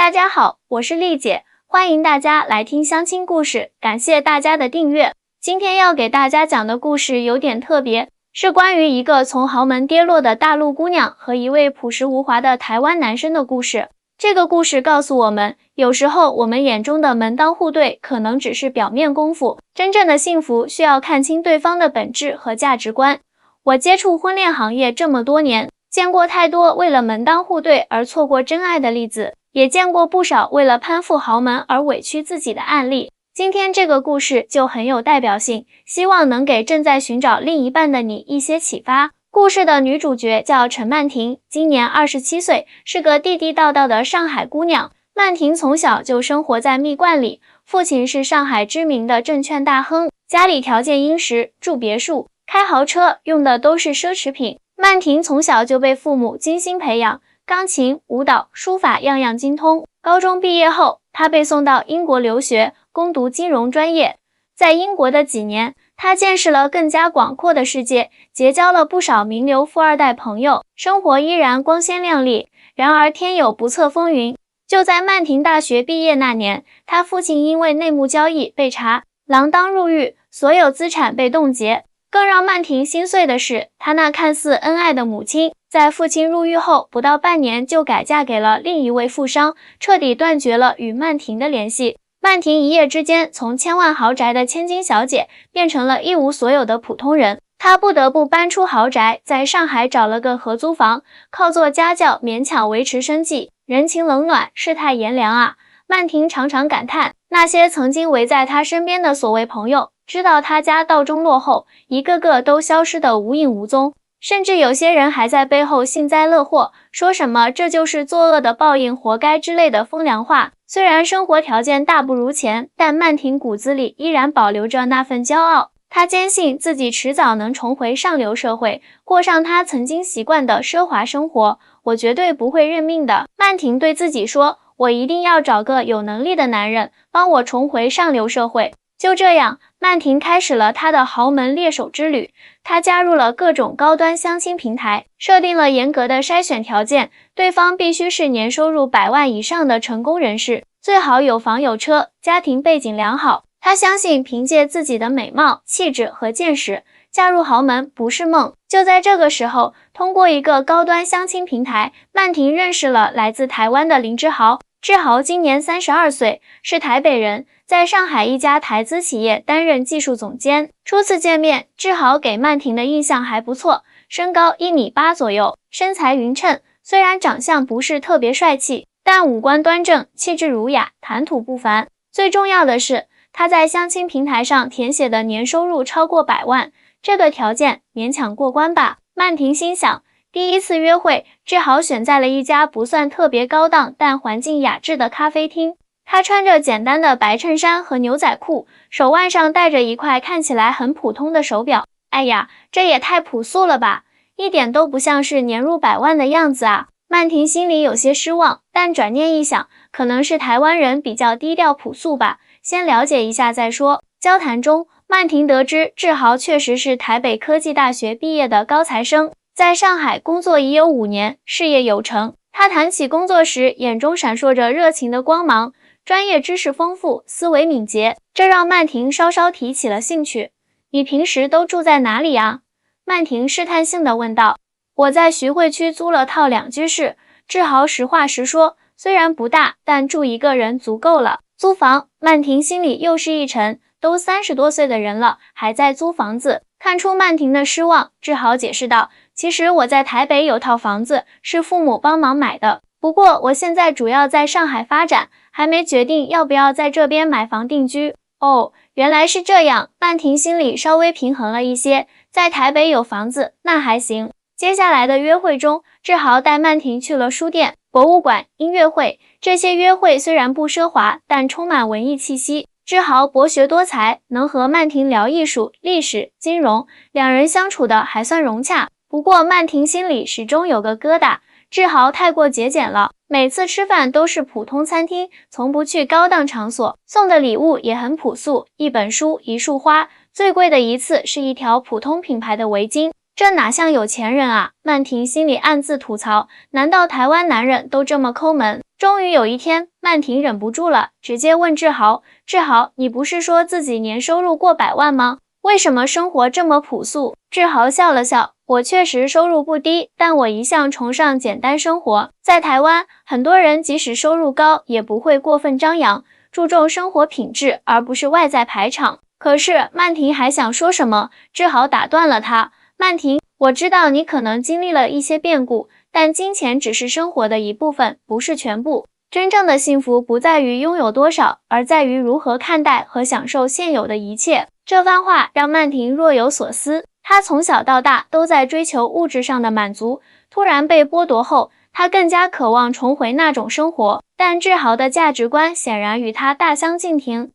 大家好，我是丽姐，欢迎大家来听相亲故事，感谢大家的订阅。今天要给大家讲的故事有点特别，是关于一个从豪门跌落的大陆姑娘和一位朴实无华的台湾男生的故事。这个故事告诉我们，有时候我们眼中的门当户对可能只是表面功夫，真正的幸福需要看清对方的本质和价值观。我接触婚恋行业这么多年，见过太多为了门当户对而错过真爱的例子，也见过不少为了攀附豪门而委屈自己的案例。今天这个故事就很有代表性，希望能给正在寻找另一半的你一些启发。故事的女主角叫陈曼婷，今年27岁，是个地地道道的上海姑娘。曼婷从小就生活在蜜罐里，父亲是上海知名的证券大亨，家里条件殷实，住别墅，开豪车，用的都是奢侈品。曼婷从小就被父母精心培养，钢琴、舞蹈、书法样样精通。高中毕业后，她被送到英国留学，攻读金融专业。在英国的几年，她见识了更加广阔的世界，结交了不少名流富二代朋友，生活依然光鲜亮丽。然而天有不测风云，就在曼婷大学毕业那年，她父亲因为内幕交易被查，锒铛入狱，所有资产被冻结。更让曼婷心碎的是，她那看似恩爱的母亲，在父亲入狱后不到半年就改嫁给了另一位富商，彻底断绝了与曼婷的联系。曼婷一夜之间从千万豪宅的千金小姐变成了一无所有的普通人，她不得不搬出豪宅，在上海找了个合租房，靠做家教勉强维持生计。人情冷暖，世态炎凉啊！曼婷常常感叹，那些曾经围在她身边的所谓朋友，知道她家道中落后，一个个都消失得无影无踪，甚至有些人还在背后幸灾乐祸，说什么这就是作恶的报应，活该之类的风凉话。虽然生活条件大不如前，但曼婷骨子里依然保留着那份骄傲。她坚信自己迟早能重回上流社会，过上她曾经习惯的奢华生活。我绝对不会认命的，曼婷对自己说，我一定要找个有能力的男人，帮我重回上流社会。就这样，曼婷开始了她的豪门猎手之旅。她加入了各种高端相亲平台，设定了严格的筛选条件，对方必须是年收入100万以上的成功人士，最好有房有车，家庭背景良好。她相信凭借自己的美貌、气质和见识，嫁入豪门不是梦。就在这个时候，通过一个高端相亲平台，曼婷认识了来自台湾的林志豪。志豪今年32岁，是台北人，在上海一家台资企业担任技术总监。初次见面，志豪给曼婷的印象还不错，身高1.8米左右，身材匀称，虽然长相不是特别帅气，但五官端正，气质儒雅，谈吐不凡。最重要的是，他在相亲平台上填写的年收入超过100万，这个条件勉强过关吧。曼婷心想，第一次约会，志豪选在了一家不算特别高档但环境雅致的咖啡厅。他穿着简单的白衬衫和牛仔裤，手腕上戴着一块看起来很普通的手表。哎呀，这也太朴素了吧，一点都不像是年入100万的样子啊。曼婷心里有些失望，但转念一想，可能是台湾人比较低调朴素吧，先了解一下再说。交谈中，曼婷得知志豪确实是台北科技大学毕业的高材生，在上海工作已有5年，事业有成。他谈起工作时，眼中闪烁着热情的光芒，专业知识丰富，思维敏捷，这让曼婷稍稍提起了兴趣。你平时都住在哪里啊？曼婷试探性地问道。我在徐汇区租了套2居室。志豪实话实说，虽然不大，但住一个人足够了。租房，曼婷心里又是一沉，都30多岁的人了，还在租房子。看出曼婷的失望，志豪解释道，其实我在台北有套房子，是父母帮忙买的，不过我现在主要在上海发展，还没决定要不要在这边买房定居。哦，原来是这样，曼婷心里稍微平衡了一些，在台北有房子，那还行。接下来的约会中，志豪带曼婷去了书店、博物馆、音乐会，这些约会虽然不奢华，但充满文艺气息。志豪博学多才，能和曼婷聊艺术、历史、金融，两人相处的还算融洽。不过曼婷心里始终有个疙瘩，志豪太过节俭了，每次吃饭都是普通餐厅，从不去高档场所，送的礼物也很朴素，一本书、一束花，最贵的一次是一条普通品牌的围巾。这哪像有钱人啊！曼婷心里暗自吐槽，难道台湾男人都这么抠门？终于有一天，曼婷忍不住了，直接问志豪：志豪，你不是说自己年收入过100万吗？为什么生活这么朴素？志豪笑了笑，我确实收入不低，但我一向崇尚简单生活。在台湾，很多人即使收入高，也不会过分张扬，注重生活品质，而不是外在排场。可是曼婷还想说什么，志豪打断了她。曼婷，我知道你可能经历了一些变故，但金钱只是生活的一部分，不是全部。真正的幸福不在于拥有多少，而在于如何看待和享受现有的一切。这番话让曼婷若有所思，她从小到大都在追求物质上的满足，突然被剥夺后，她更加渴望重回那种生活。但志豪的价值观显然与她大相径庭。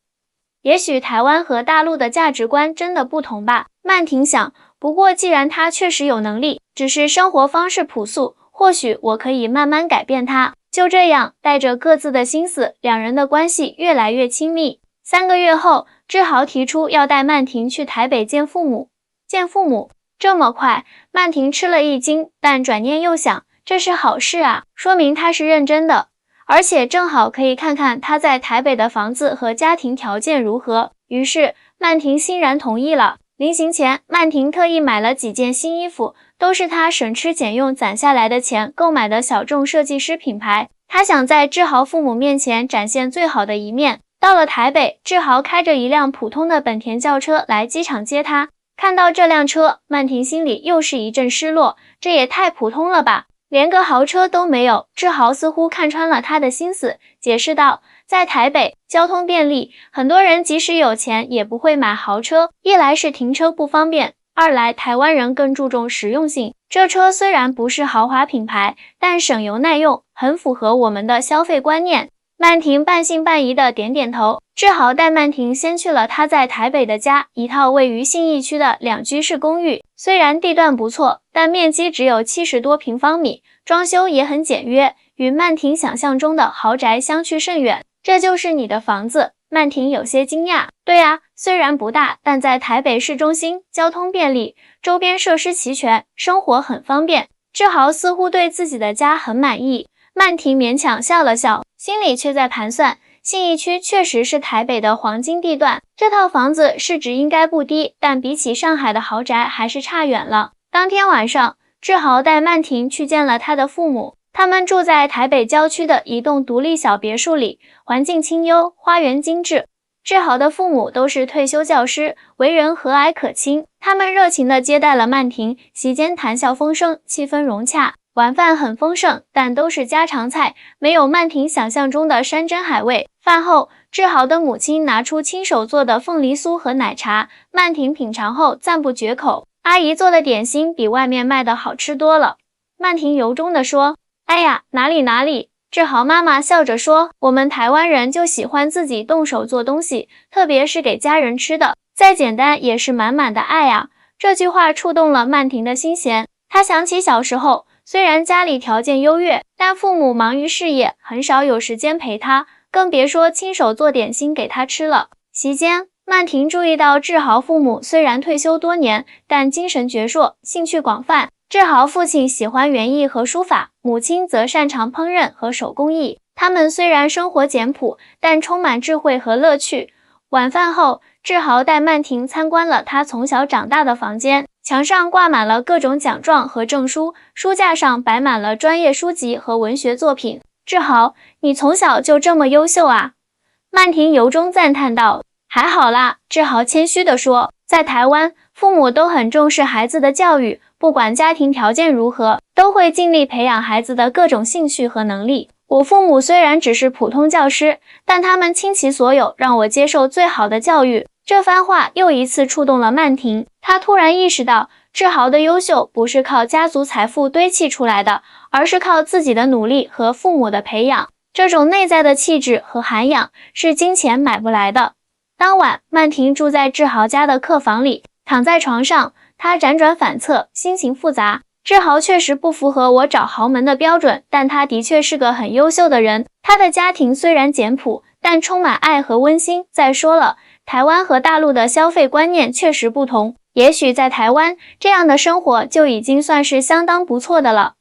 也许台湾和大陆的价值观真的不同吧，曼婷想。不过既然他确实有能力，只是生活方式朴素，或许我可以慢慢改变他。就这样，带着各自的心思，两人的关系越来越亲密。3个月后，志豪提出要带曼婷去台北见父母。这么快，曼婷吃了一惊，但转念又想，这是好事啊，说明他是认真的，而且正好可以看看他在台北的房子和家庭条件如何。于是，曼婷欣然同意了。临行前，曼婷特意买了几件新衣服，都是她省吃俭用攒下来的钱购买的小众设计师品牌。她想在志豪父母面前展现最好的一面。到了台北，志豪开着一辆普通的本田轿车来机场接她。看到这辆车，曼婷心里又是一阵失落，这也太普通了吧，连个豪车都没有。志豪似乎看穿了她的心思，解释道，在台北，交通便利，很多人即使有钱也不会买豪车，一来是停车不方便，二来台湾人更注重实用性。这车虽然不是豪华品牌，但省油耐用，很符合我们的消费观念。曼婷半信半疑的点点头。志豪带曼婷先去了他在台北的家，一套位于信义区的2居室公寓，虽然地段不错，但面积只有70多平方米，装修也很简约，与曼婷想象中的豪宅相去甚远。这就是你的房子？曼婷有些惊讶。对啊，虽然不大，但在台北市中心，交通便利，周边设施齐全，生活很方便。志豪似乎对自己的家很满意。曼婷勉强笑了笑，心里却在盘算，信义区确实是台北的黄金地段，这套房子市值应该不低，但比起上海的豪宅还是差远了。当天晚上，志豪带曼婷去见了他的父母。他们住在台北郊区的一栋独立小别墅里，环境清幽，花园精致。志豪的父母都是退休教师，为人和蔼可亲。他们热情地接待了曼婷，席间谈笑风生，气氛融洽。晚饭很丰盛，但都是家常菜，没有曼婷想象中的山珍海味。饭后，志豪的母亲拿出亲手做的凤梨酥和奶茶，曼婷品尝后赞不绝口。阿姨做的点心比外面卖的好吃多了。曼婷由衷地说，哎呀，哪里，志豪妈妈笑着说，我们台湾人就喜欢自己动手做东西，特别是给家人吃的，再简单也是满满的爱啊。这句话触动了曼婷的心弦，她想起小时候，虽然家里条件优越，但父母忙于事业，很少有时间陪她，更别说亲手做点心给她吃了。席间，曼婷注意到志豪父母虽然退休多年，但精神矍铄，兴趣广泛。志豪父亲喜欢园艺和书法，母亲则擅长烹饪和手工艺。他们虽然生活简朴，但充满智慧和乐趣。晚饭后，志豪带曼婷参观了他从小长大的房间，墙上挂满了各种奖状和证书，书架上摆满了专业书籍和文学作品。志豪，你从小就这么优秀啊？曼婷由衷赞叹道。还好啦，志豪谦虚地说，在台湾，父母都很重视孩子的教育，不管家庭条件如何，都会尽力培养孩子的各种兴趣和能力。我父母虽然只是普通教师，但他们倾其所有，让我接受最好的教育。这番话又一次触动了曼婷，她突然意识到，志豪的优秀不是靠家族财富堆砌出来的，而是靠自己的努力和父母的培养。这种内在的气质和涵养是金钱买不来的。当晚，曼婷住在志豪家的客房里，躺在床上，她辗转反侧，心情复杂。志豪确实不符合我找豪门的标准，但他的确是个很优秀的人。他的家庭虽然简朴，但充满爱和温馨。再说了，台湾和大陆的消费观念确实不同，也许在台湾，这样的生活就已经算是相当不错的了。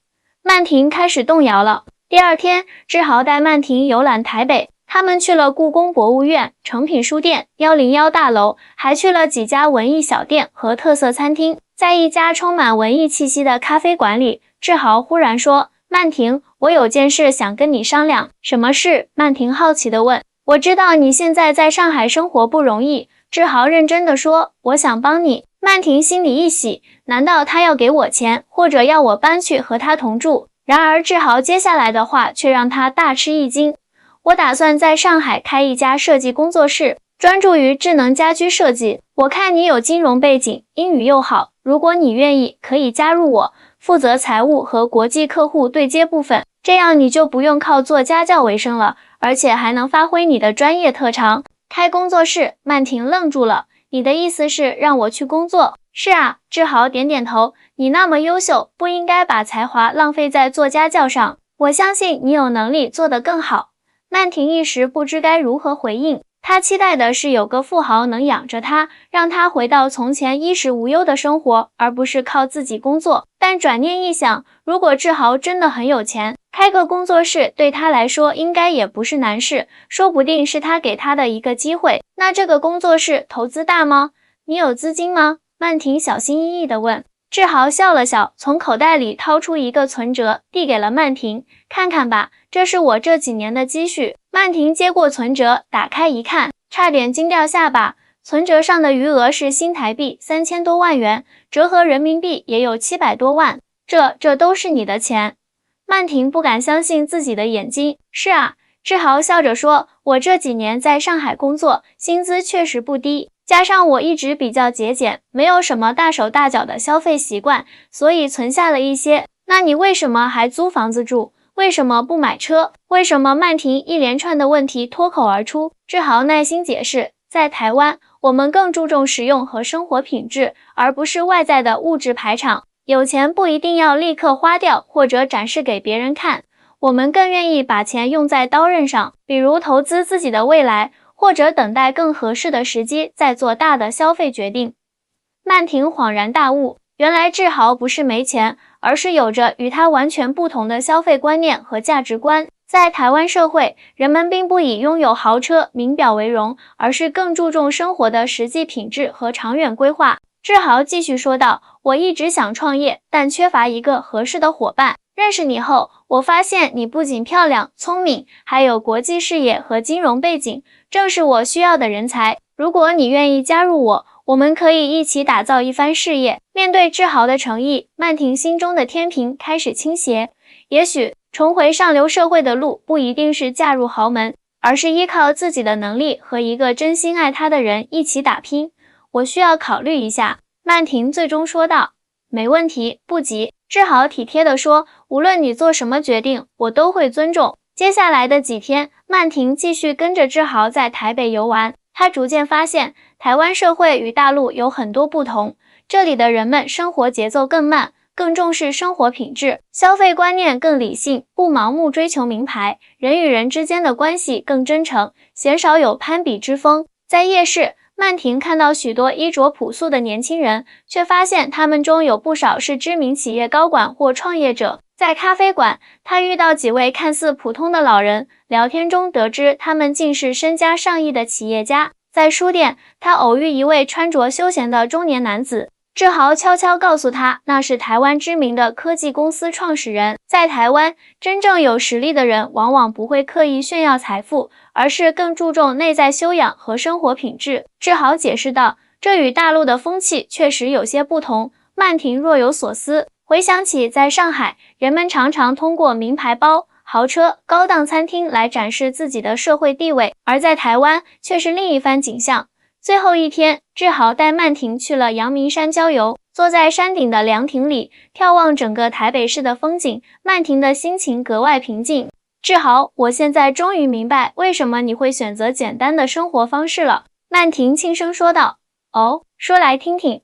曼婷开始动摇了。第二天，志豪带曼婷游览台北，他们去了故宫博物院、诚品书店、101大楼，还去了几家文艺小店和特色餐厅。在一家充满文艺气息的咖啡馆里，志豪忽然说：“曼婷，我有件事想跟你商量。”“什么事？”曼婷好奇地问。“我知道你现在在上海生活不容易。”志豪认真地说，“我想帮你。”曼婷心里一喜，难道他要给我钱，或者要我搬去和他同住？然而志豪接下来的话却让他大吃一惊。“我打算在上海开一家设计工作室，专注于智能家居设计。我看你有金融背景，英语又好，如果你愿意，可以加入我，负责财务和国际客户对接部分，这样你就不用靠做家教为生了，而且还能发挥你的专业特长。”开工作室？曼婷愣住了。“你的意思是让我去工作？”“是啊。”志豪点点头。“你那么优秀，不应该把才华浪费在做家教上，我相信你有能力做得更好。”曼婷一时不知该如何回应，她期待的是有个富豪能养着她，让她回到从前衣食无忧的生活，而不是靠自己工作。但转念一想，如果志豪真的很有钱，开个工作室对他来说应该也不是难事，说不定是他给他的一个机会。那这个工作室投资大吗？你有资金吗？曼婷小心翼翼地问。志豪笑了笑，从口袋里掏出一个存折，递给了曼婷。“看看吧，这是我这几年的积蓄。”曼婷接过存折，打开一看，差点惊掉下巴。存折上的余额是新台币3000多万元，折合人民币也有700多万。这都是你的钱？曼婷不敢相信自己的眼睛。“是啊。”志豪笑着说，“我这几年在上海工作，薪资确实不低，加上我一直比较节俭，没有什么大手大脚的消费习惯，所以存下了一些。那你为什么还租房子住？为什么不买车？为什么？”曼婷一连串的问题脱口而出。志豪耐心解释，在台湾，我们更注重实用和生活品质，而不是外在的物质排场。有钱不一定要立刻花掉，或者展示给别人看，我们更愿意把钱用在刀刃上，比如投资自己的未来，或者等待更合适的时机再做大的消费决定。曼婷恍然大悟，原来志豪不是没钱，而是有着与他完全不同的消费观念和价值观。在台湾社会，人们并不以拥有豪车、名表为荣，而是更注重生活的实际品质和长远规划。志豪继续说道，“我一直想创业，但缺乏一个合适的伙伴。认识你后，我发现你不仅漂亮、聪明，还有国际视野和金融背景，正是我需要的人才。如果你愿意加入我，我们可以一起打造一番事业。”面对志豪的诚意，曼婷心中的天平开始倾斜。也许重回上流社会的路不一定是嫁入豪门，而是依靠自己的能力和一个真心爱他的人一起打拼。我需要考虑一下，曼婷最终说道。“没问题，不急。”志豪体贴地说，“无论你做什么决定，我都会尊重。”接下来的几天，曼婷继续跟着志豪在台北游玩。她逐渐发现，台湾社会与大陆有很多不同，这里的人们生活节奏更慢，更重视生活品质，消费观念更理性，不盲目追求名牌，人与人之间的关系更真诚，鲜少有攀比之风。在夜市，曼婷看到许多衣着朴素的年轻人，却发现他们中有不少是知名企业高管或创业者。在咖啡馆，她遇到几位看似普通的老人，聊天中得知他们竟是身家上亿的企业家。在书店，她偶遇一位穿着休闲的中年男子，志豪悄悄告诉他，那是台湾知名的科技公司创始人。在台湾，真正有实力的人往往不会刻意炫耀财富，而是更注重内在修养和生活品质。志豪解释道，这与大陆的风气确实有些不同。曼婷若有所思，回想起在上海，人们常常通过名牌包、豪车、高档餐厅来展示自己的社会地位，而在台湾却是另一番景象。最后一天，志豪带曼婷去了阳明山郊游，坐在山顶的凉亭里，眺望整个台北市的风景，曼婷的心情格外平静。志豪，我现在终于明白为什么你会选择简单的生活方式了，曼婷轻声说道。哦，说来听听。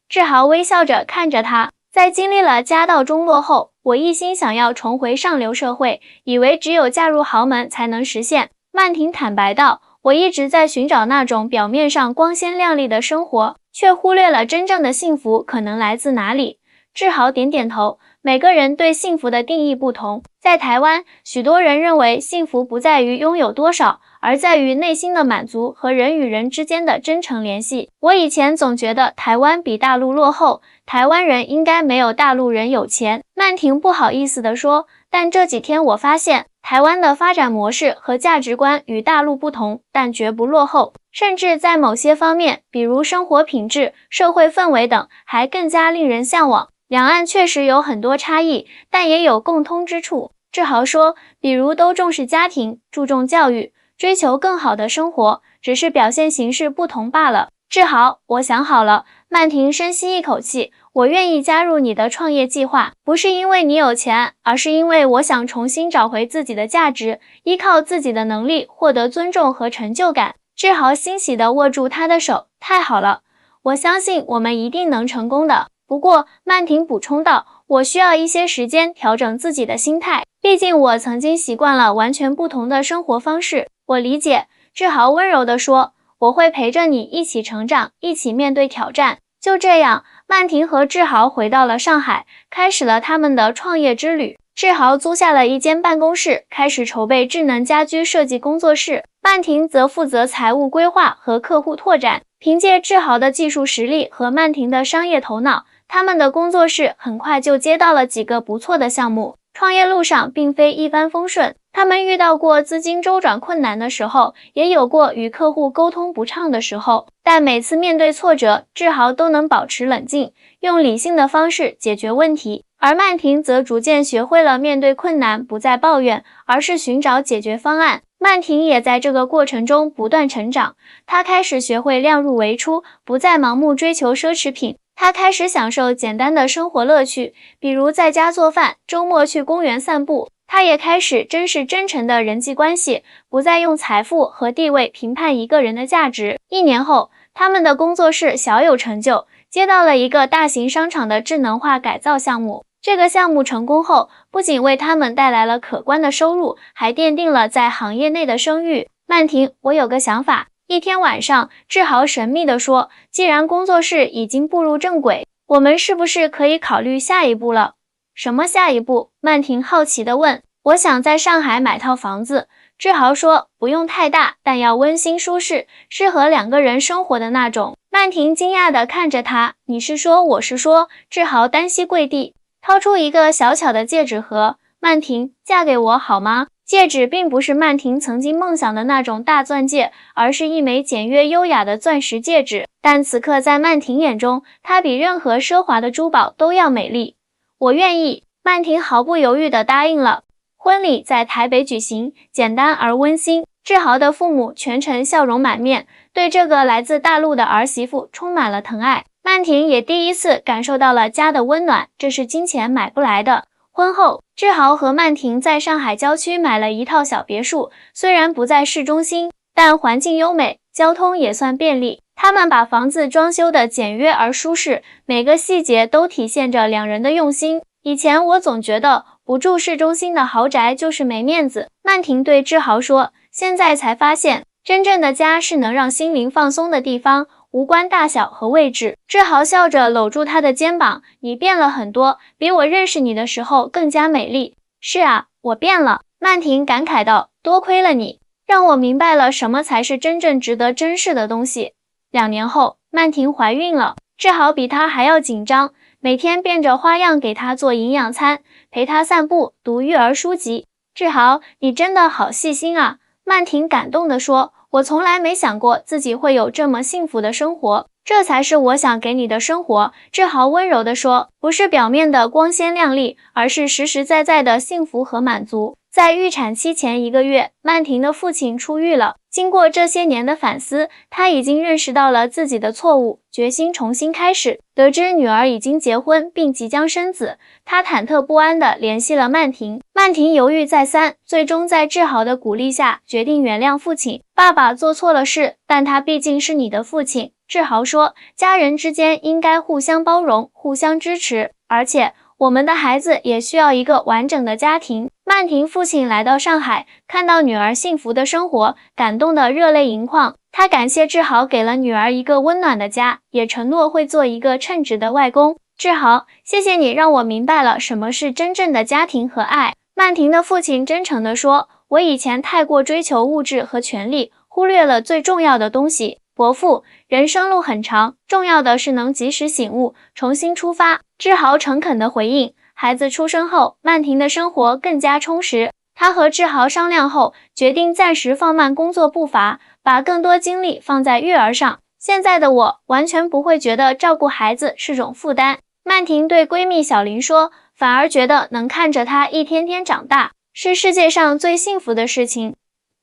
志豪微笑着看着他，在经历了家道中落后，我一心想要重回上流社会，以为只有嫁入豪门才能实现。曼婷坦白道，我一直在寻找那种表面上光鲜亮丽的生活，却忽略了真正的幸福可能来自哪里。志豪点点头，每个人对幸福的定义不同。在台湾，许多人认为幸福不在于拥有多少，而在于内心的满足和人与人之间的真诚联系。我以前总觉得台湾比大陆落后，台湾人应该没有大陆人有钱。曼婷不好意思地说，但这几天我发现，台湾的发展模式和价值观与大陆不同，但绝不落后，甚至在某些方面，比如生活品质、社会氛围等，还更加令人向往。两岸确实有很多差异，但也有共通之处。志豪说，比如都重视家庭，注重教育，追求更好的生活，只是表现形式不同罢了。志豪，我想好了。曼婷深吸一口气，我愿意加入你的创业计划，不是因为你有钱，而是因为我想重新找回自己的价值，依靠自己的能力获得尊重和成就感。志豪欣喜地握住他的手，太好了，我相信我们一定能成功的。不过，曼婷补充道，我需要一些时间调整自己的心态，毕竟我曾经习惯了完全不同的生活方式。我理解，志豪温柔地说，我会陪着你一起成长，一起面对挑战。就这样，曼婷和志豪回到了上海，开始了他们的创业之旅。志豪租下了一间办公室，开始筹备智能家居设计工作室。曼婷则负责财务规划和客户拓展。凭借志豪的技术实力和曼婷的商业头脑，他们的工作室很快就接到了几个不错的项目。创业路上并非一帆风顺，他们遇到过资金周转困难的时候，也有过与客户沟通不畅的时候，但每次面对挫折，志豪都能保持冷静，用理性的方式解决问题。而曼婷则逐渐学会了面对困难不再抱怨，而是寻找解决方案。曼婷也在这个过程中不断成长，她开始学会量入为出，不再盲目追求奢侈品。她开始享受简单的生活乐趣，比如在家做饭，周末去公园散步。她也开始珍视真诚的人际关系，不再用财富和地位评判一个人的价值。1年后，他们的工作室小有成就，接到了一个大型商场的智能化改造项目。这个项目成功后，不仅为他们带来了可观的收入，还奠定了在行业内的声誉。曼婷，我有个想法。一天晚上，志豪神秘地说，既然工作室已经步入正轨，我们是不是可以考虑下一步了？什么下一步？曼婷好奇地问。我想在上海买套房子。志豪说，不用太大，但要温馨舒适，适合2个人生活的那种。曼婷惊讶地看着他，你是说我是说？志豪单膝跪地，掏出一个小巧的戒指盒。曼婷，嫁给我好吗？戒指并不是曼婷曾经梦想的那种大钻戒，而是一枚简约优雅的钻石戒指。但此刻在曼婷眼中，它比任何奢华的珠宝都要美丽。我愿意。曼婷毫不犹豫地答应了。婚礼在台北举行，简单而温馨。志豪的父母全程笑容满面，对这个来自大陆的儿媳妇充满了疼爱。曼婷也第一次感受到了家的温暖，这是金钱买不来的。婚后，志豪和曼婷在上海郊区买了一套小别墅，虽然不在市中心，但环境优美，交通也算便利。他们把房子装修得简约而舒适，每个细节都体现着2人的用心。以前我总觉得不住市中心的豪宅就是没面子，曼婷对志豪说，现在才发现，真正的家是能让心灵放松的地方，无关大小和位置。志豪笑着搂住他的肩膀，你变了很多，比我认识你的时候更加美丽。是啊，我变了。曼婷感慨道，多亏了你，让我明白了什么才是真正值得珍视的东西。2年后，曼婷怀孕了，志豪比她还要紧张，每天变着花样给她做营养餐，陪她散步，读育儿书籍。志豪，你真的好细心啊。曼婷感动地说，我从来没想过自己会有这么幸福的生活，这才是我想给你的生活。志豪温柔地说，不是表面的光鲜亮丽，而是实实在在的幸福和满足。在预产期前1个月，曼婷的父亲出狱了。经过这些年的反思，他已经认识到了自己的错误，决心重新开始。得知女儿已经结婚并即将生子，他忐忑不安地联系了曼婷。曼婷犹豫再三，最终在志豪的鼓励下决定原谅父亲。爸爸做错了事，但他毕竟是你的父亲。志豪说，家人之间应该互相包容，互相支持，而且我们的孩子也需要一个完整的家庭。曼婷父亲来到上海，看到女儿幸福的生活，感动得热泪盈眶。他感谢志豪给了女儿一个温暖的家，也承诺会做一个称职的外公。志豪，谢谢你让我明白了什么是真正的家庭和爱。曼婷的父亲真诚地说，我以前太过追求物质和权力，忽略了最重要的东西。伯父，人生路很长，重要的是能及时醒悟，重新出发。志豪诚恳地回应。孩子出生后，曼婷的生活更加充实。他和志豪商量后，决定暂时放慢工作步伐，把更多精力放在育儿上。现在的我完全不会觉得照顾孩子是种负担。曼婷对闺蜜小林说，反而觉得能看着她一天天长大，是世界上最幸福的事情。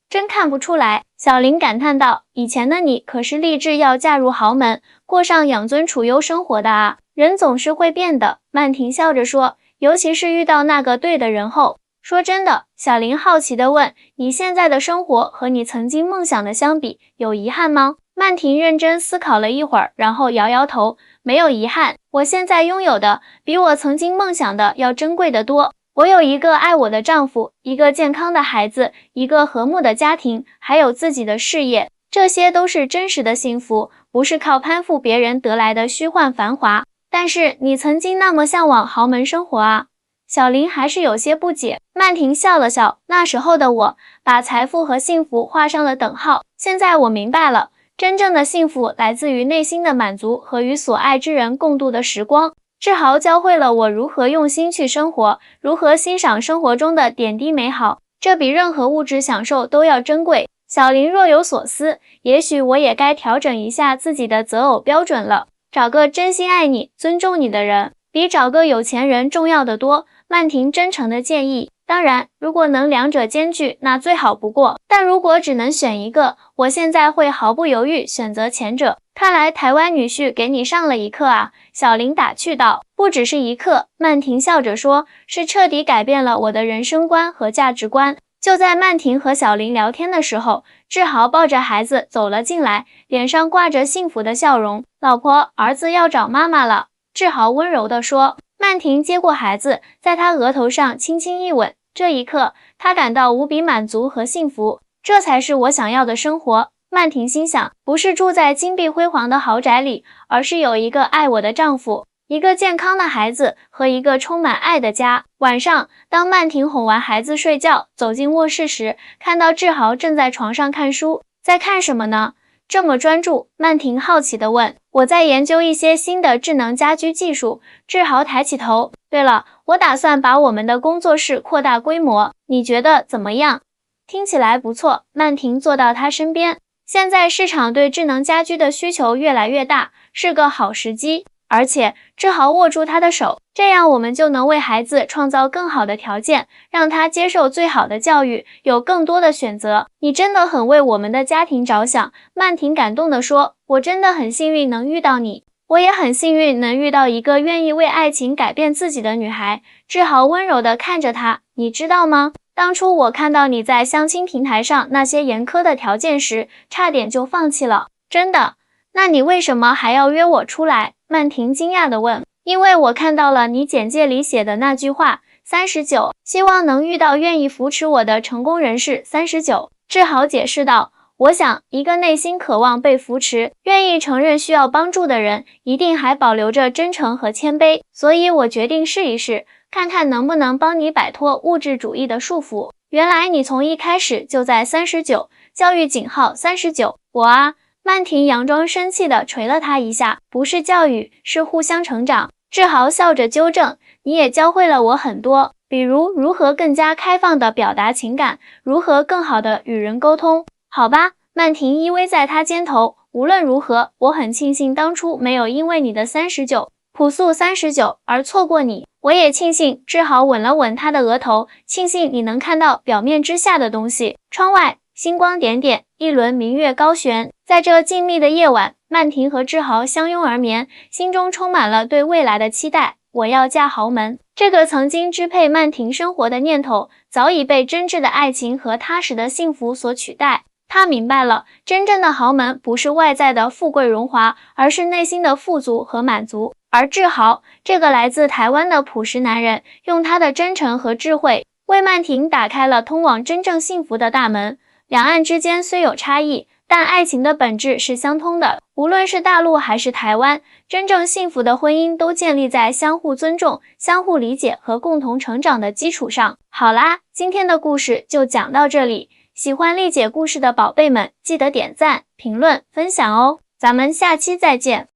真看不出来，小林感叹道，以前的你可是立志要嫁入豪门，过上养尊处优生活的啊。人总是会变的，曼婷笑着说，尤其是遇到那个对的人后。说真的，小林好奇地问，你现在的生活和你曾经梦想的相比，有遗憾吗？曼婷认真思考了一会儿，然后摇摇头，没有遗憾，我现在拥有的比我曾经梦想的要珍贵得多。我有一个爱我的丈夫，一个健康的孩子，一个和睦的家庭，还有自己的事业，这些都是真实的幸福，不是靠攀附别人得来的虚幻繁华。但是你曾经那么向往豪门生活啊。小林还是有些不解。曼婷笑了笑，那时候的我把财富和幸福画上了等号，现在我明白了，真正的幸福来自于内心的满足和与所爱之人共度的时光。志豪教会了我如何用心去生活，如何欣赏生活中的点滴美好，这比任何物质享受都要珍贵。小林若有所思，也许我也该调整一下自己的择偶标准了，找个真心爱你、尊重你的人，比找个有钱人重要得多。曼婷真诚的建议，当然，如果能两者兼具，那最好不过。但如果只能选一个，我现在会毫不犹豫选择前者。看来台湾女婿给你上了一课啊，小林打趣道。不只是一课，曼婷笑着说，是彻底改变了我的人生观和价值观。就在曼婷和小林聊天的时候，志豪抱着孩子走了进来，脸上挂着幸福的笑容。老婆，儿子要找妈妈了，志豪温柔地说。曼婷接过孩子，在他额头上轻轻一吻，这一刻，她感到无比满足和幸福，这才是我想要的生活。曼婷心想，不是住在金碧辉煌的豪宅里，而是有一个爱我的丈夫，一个健康的孩子和一个充满爱的家。晚上，当曼婷哄完孩子睡觉，走进卧室时，看到志豪正在床上看书，在看什么呢？这么专注，曼婷好奇地问。我在研究一些新的智能家居技术。志豪抬起头。对了，我打算把我们的工作室扩大规模，你觉得怎么样？听起来不错。曼婷坐到他身边。现在市场对智能家居的需求越来越大，是个好时机。而且，志豪握住他的手，这样我们就能为孩子创造更好的条件，让他接受最好的教育，有更多的选择。你真的很为我们的家庭着想，曼婷感动地说，我真的很幸运能遇到你，我也很幸运能遇到一个愿意为爱情改变自己的女孩。志豪温柔地看着他，你知道吗？当初我看到你在相亲平台上那些严苛的条件时，差点就放弃了。真的？那你为什么还要约我出来？曼婷惊讶地问。因为我看到了你简介里写的那句话，39，希望能遇到愿意扶持我的成功人士。39，志豪解释道。我想，一个内心渴望被扶持、愿意承认需要帮助的人，一定还保留着真诚和谦卑。所以我决定试一试，看看能不能帮你摆脱物质主义的束缚。原来你从一开始就在39，教育井号39。我啊。曼婷佯装生气地捶了他一下，不是教育，是互相成长。志豪笑着纠正，你也教会了我很多，比如如何更加开放地表达情感，如何更好地与人沟通。好吧，曼婷依偎在他肩头，无论如何，我很庆幸当初没有因为你的39，朴素39而错过你。我也庆幸。志豪吻了吻他的额头，庆幸你能看到表面之下的东西。窗外星光点点，一轮明月高悬。在这静谧的夜晚，曼婷和志豪相拥而眠，心中充满了对未来的期待。我要嫁豪门，这个曾经支配曼婷生活的念头，早已被真挚的爱情和踏实的幸福所取代。她明白了，真正的豪门不是外在的富贵荣华，而是内心的富足和满足。而志豪这个来自台湾的朴实男人，用他的真诚和智慧，为曼婷打开了通往真正幸福的大门。两岸之间虽有差异，但爱情的本质是相通的。无论是大陆还是台湾，真正幸福的婚姻都建立在相互尊重、相互理解和共同成长的基础上。好啦，今天的故事就讲到这里。喜欢丽姐故事的宝贝们，记得点赞、评论、分享哦。咱们下期再见。